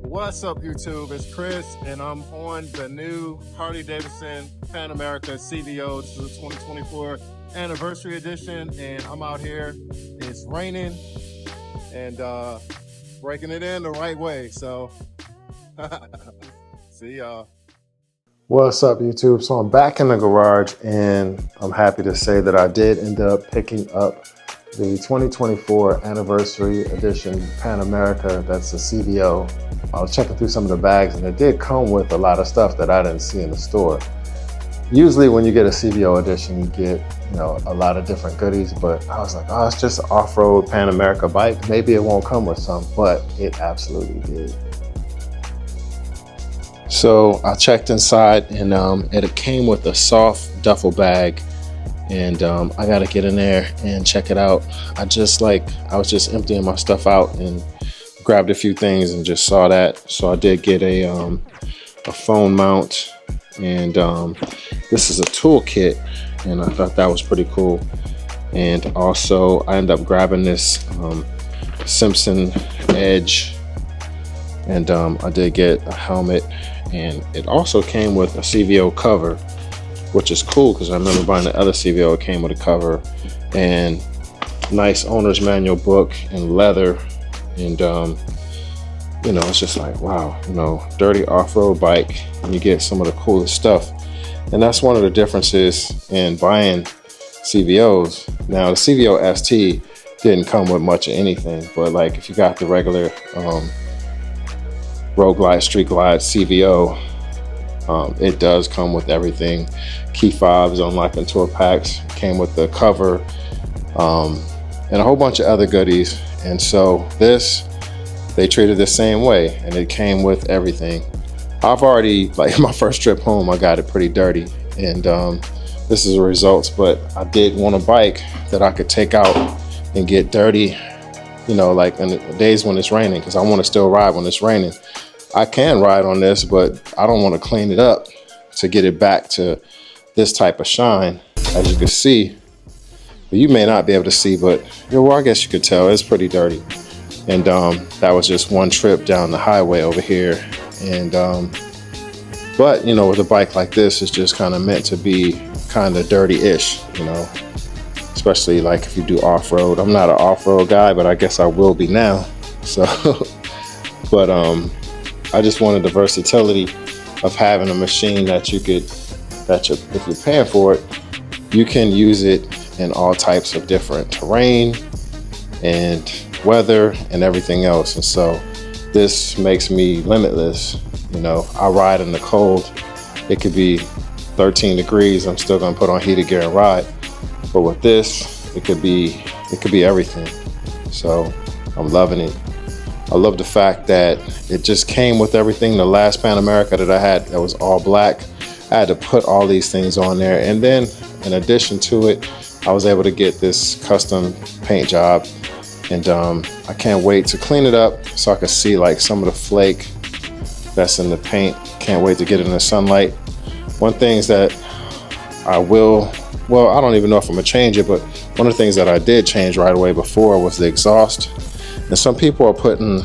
What's up, YouTube? It's Chris, and I'm on the new Harley-Davidson Panamericacvo CVO. This is the 2024 anniversary edition, and I'm out here. It's raining and breaking it in the right way. So, see y'all. What's up, YouTube? So I'm back in the garage, and I'm happy to say that I did end up picking up the 2024 anniversary edition Panamerica. That's the CVO. I was checking through some of the bags, and it did come with a lot of stuff that I didn't see in the store. Usually when you get a CVO edition, you get, a lot of different goodies, but I was like, oh, it's just an off-road Panamerica bike. Maybe it won't come with some, but it absolutely did. So I checked inside, and it came with a soft duffel bag, and I gotta get in there and check it out. I was just emptying my stuff out and grabbed a few things and just saw that. So I did get a phone mount, and this is a toolkit, and I thought that was pretty cool. And also I ended up grabbing this Simpson Edge, and I did get a helmet, and it also came with a CVO cover, which is cool because I remember buying the other CVO, it came with a cover and nice owner's manual book and leather. And it's just like, wow, dirty off-road bike, and you get some of the coolest stuff. And that's one of the differences in buying CVOs. Now the CVO ST didn't come with much of anything, but like if you got the regular roadglide, street glide CVO, it does come with everything. Key fobs, unlocking tour packs, came with the cover, and a whole bunch of other goodies. And so this, they treated the same way, and it came with everything. I've already, like my first trip home, I got it pretty dirty, and this is the results. But I did want a bike that I could take out and get dirty, like in the days when it's raining, because I want to still ride when it's raining. I can ride on this, but I don't want to clean it up to get it back to this type of shine. As you can see, but you may not be able to see, but well, I guess you could tell it's pretty dirty. And that was just one trip down the highway over here. And but with a bike like this, it's just kind of meant to be kind of dirty-ish, especially like if you do off-road. I'm not an off-road guy, but I guess I will be now. So but I just wanted the versatility of having a machine that if you're paying for it, you can use it in all types of different terrain and weather and everything else. And so this makes me limitless. I ride in the cold. It could be 13 degrees. I'm still gonna put on heated gear and ride. But with this, it could be everything. So I'm loving it. I love the fact that it just came with everything. The last Panamerica that I had that was all black, I had to put all these things on there. And then in addition to it, I was able to get this custom paint job. And I can't wait to clean it up so I can see like some of the flake that's in the paint. Can't wait to get it in the sunlight. One thing is that I don't even know if I'm gonna change it, but one of the things that I did change right away before was the exhaust. And some people are putting,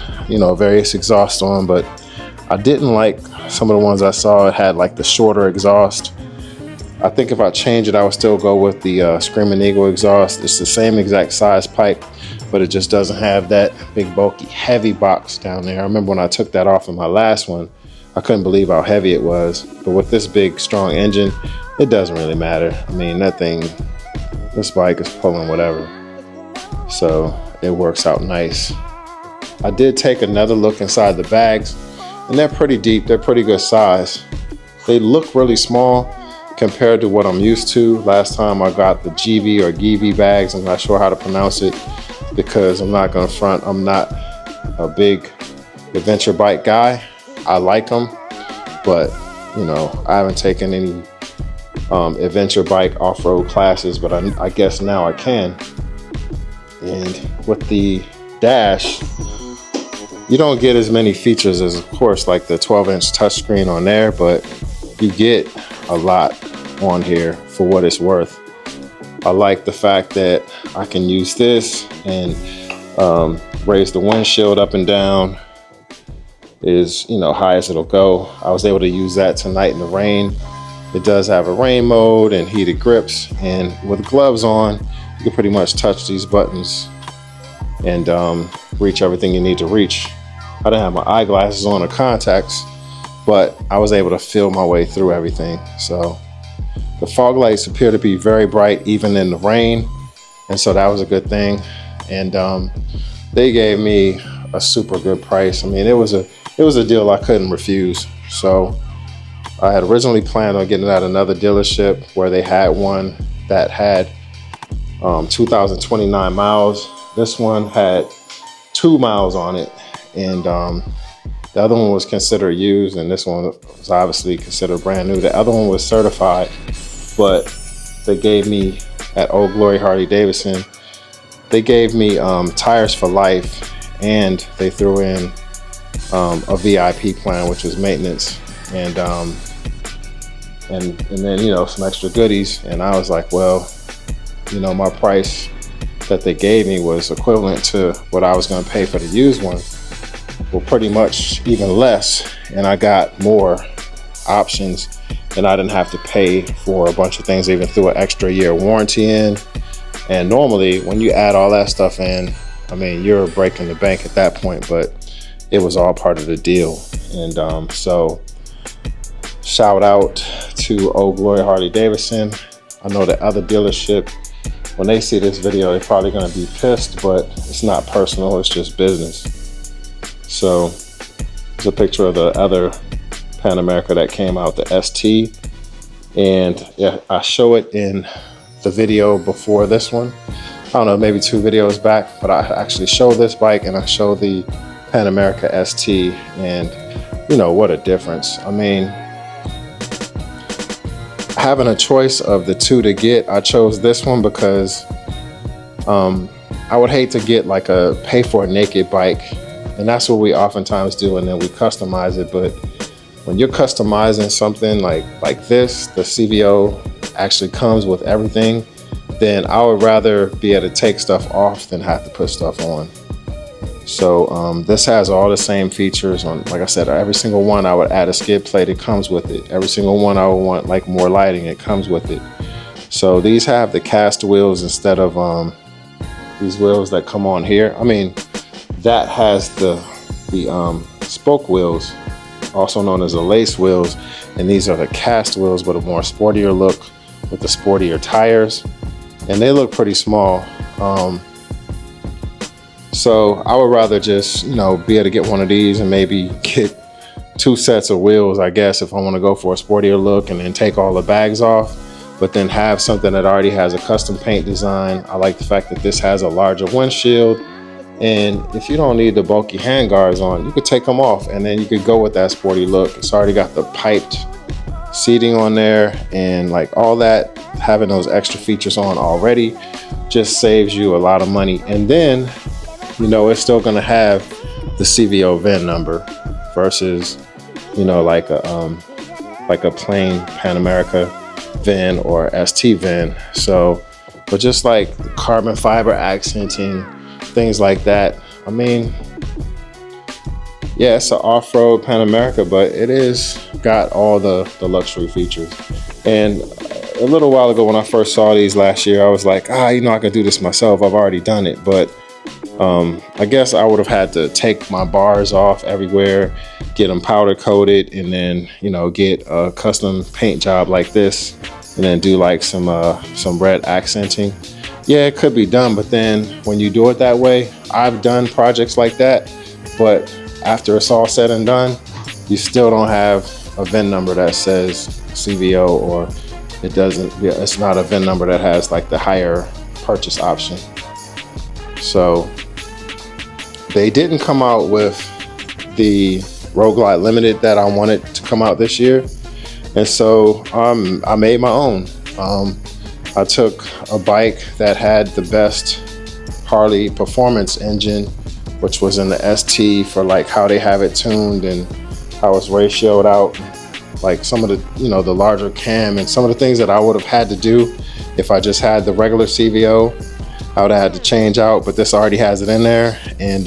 various exhausts on, but I didn't like some of the ones I saw. It had like the shorter exhaust. I think if I change it, I would still go with the Screaming Eagle exhaust. It's the same exact size pipe, but it just doesn't have that big, bulky, heavy box down there. I remember when I took that off in my last one, I couldn't believe how heavy it was. But with this big, strong engine, it doesn't really matter. I mean, this bike is pulling whatever. So it works out nice. I did take another look inside the bags, and they're pretty deep. They're pretty good size. They look really small compared to what I'm used to. Last time I got the GV or GV bags. I'm not sure how to pronounce it because I'm not gonna front. I'm not a big adventure bike guy. I like them, but I haven't taken any adventure bike off-road classes, but I guess now I can. And with the dash, you don't get as many features as, of course, like the 12-inch touchscreen on there, but you get a lot on here for what it's worth. I like the fact that I can use this and raise the windshield up and down. is, you know, high as it'll go. I was able to use that tonight in the rain. It does have a rain mode and heated grips, and with gloves on, you can pretty much touch these buttons and reach everything you need to reach. I didn't have my eyeglasses on or contacts, but I was able to feel my way through everything. So the fog lights appear to be very bright even in the rain, and so that was a good thing. And they gave me a super good price. I mean, it was a deal I couldn't refuse. So I had originally planned on getting it at another dealership where they had one that had 2,029 miles. This one had 2 miles on it, and the other one was considered used, and this one was obviously considered brand new. The other one was certified, but they gave me, at Old Glory Harley-Davidson, they gave me tires for life, and they threw in a VIP plan, which was maintenance, and then, you know, some extra goodies. And I was like, well, you know, my price that they gave me was equivalent to what I was going to pay for the used one, well, pretty much even less, and I got more options, and I didn't have to pay for a bunch of things. They even threw an extra year warranty in, and normally when you add all that stuff in, I mean, you're breaking the bank at that point, but it was all part of the deal. And so shout out to Old Glory Harley-Davidson. I know the other dealership, when they see this video, they're probably going to be pissed, but it's not personal, it's just business. So there's a picture of the other Panamerica that came out, the ST, and yeah, I show it in the video before this one. I don't know, maybe 2 videos back, but I actually show this bike and I show the Panamerica ST, and you know, what a difference. I mean, having a choice of the 2 to get, I chose this one because I would hate to get like a pay for a naked bike, and that's what we oftentimes do, and then we customize it. But when you're customizing something like this, the CVO actually comes with everything, then I would rather be able to take stuff off than have to put stuff on. So this has all the same features on, like I said, every single one I would add a skid plate, it comes with it. Every single one I would want like more lighting, it comes with it. So these have the cast wheels instead of these wheels that come on here. I mean, that has the spoke wheels, also known as the lace wheels, and these are the cast wheels with a more sportier look with the sportier tires, and they look pretty small. So I would rather just, you know, be able to get one of these and maybe get 2 sets of wheels, I guess, if I want to go for a sportier look, and then take all the bags off, but then have something that already has a custom paint design. I like the fact that this has a larger windshield, and if you don't need the bulky handguards on, you could take them off and then you could go with that sporty look. It's already got the piped seating on there, and like all that, having those extra features on already just saves you a lot of money. And then, you know, it's still going to have the CVO VIN number versus, you know, like a plain Panamerica VIN or ST VIN. So, but just like carbon fiber accenting, things like that. I mean, yeah, it's an off-road Panamerica, but it is got all the luxury features. And a little while ago when I first saw these last year, I was like, you know, I could do this myself. I've already done it. But I guess I would have had to take my bars off everywhere, get them powder coated, and then, you know, get a custom paint job like this, and then do like some red accenting. Yeah, it could be done, but then when you do it that way, I've done projects like that, but after it's all said and done, you still don't have a VIN number that says CVO, or it doesn't, it's not a VIN number that has like the higher purchase option. So they didn't come out with the roadglide limited that I wanted to come out this year, and so I made my own. I took a bike that had the best Harley performance engine, which was in the ST, for like how they have it tuned and how it's ratioed out, like some of the, you know, the larger cam and some of the things that I would have had to do if I just had the regular CVO, I would have had to change out, but this already has it in there. And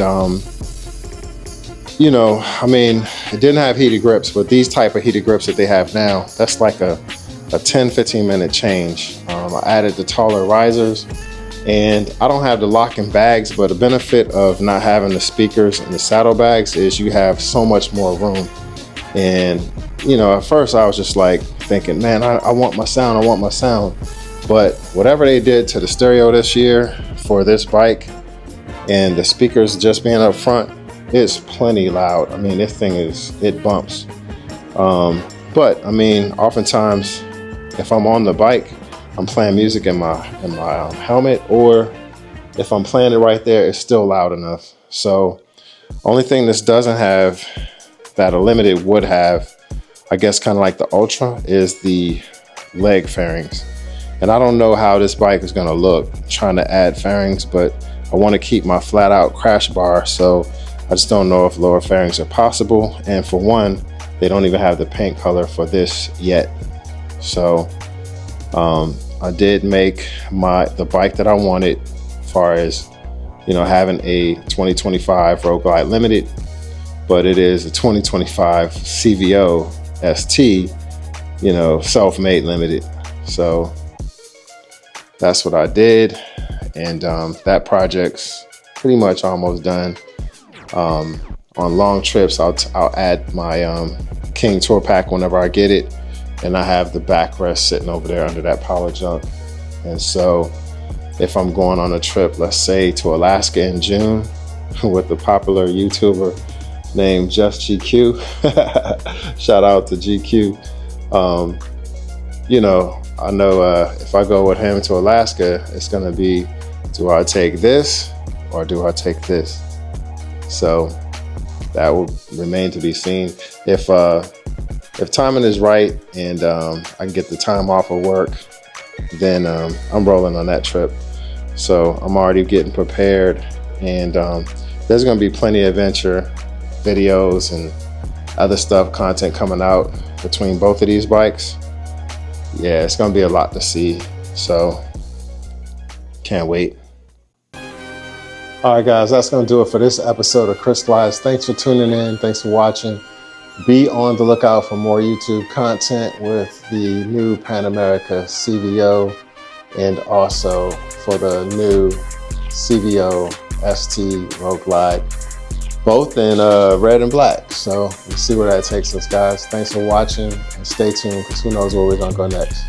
you know, I mean, it didn't have heated grips, but these type of heated grips that they have now, that's like a 10-15 minute change. I added the taller risers, and I don't have the locking bags, but the benefit of not having the speakers and the saddlebags is you have so much more room. And you know, at first I was just like thinking, man, I want my sound, I want my sound. But whatever they did to the stereo this year for this bike, and the speakers just being up front, it's plenty loud. I mean, this thing it bumps. But I mean, oftentimes if I'm on the bike, I'm playing music in my helmet, or if I'm playing it right there, it's still loud enough. So only thing this doesn't have that a limited would have, I guess kind of like the Ultra, is the leg fairings. And I don't know how this bike is going to look trying to add fairings, but I want to keep my flat out crash bar, so I just don't know if lower fairings are possible. And for one, they don't even have the paint color for this yet. So I did make the bike that I wanted, as far as, you know, having a 2025 roadglide limited, but it is a 2025 CVO-ST, you know, self-made limited. So that's what I did, and that project's pretty much almost done. On long trips, I'll add my King Tour Pak whenever I get it, and I have the backrest sitting over there under that power junk. And so if I'm going on a trip, let's say to Alaska in June, with the popular YouTuber named Just GQ, shout out to GQ, you know, I know if I go with him to Alaska, it's gonna be, do I take this or do I take this? So that will remain to be seen. If timing is right and I can get the time off of work, then I'm rolling on that trip. So I'm already getting prepared, and there's gonna be plenty of adventure videos and other stuff, content coming out between both of these bikes. Yeah, it's gonna be a lot to see, so can't wait. All right, guys, that's gonna do it for this episode of ChrisGlides. Thanks for tuning in. Thanks for watching. Be on the lookout for more YouTube content with the new Panamerica CVO, and also for the new CVO-ST roadglide, both in red and black. So we'll see where that takes us, guys. Thanks for watching, and stay tuned, because who knows where we're gonna go next.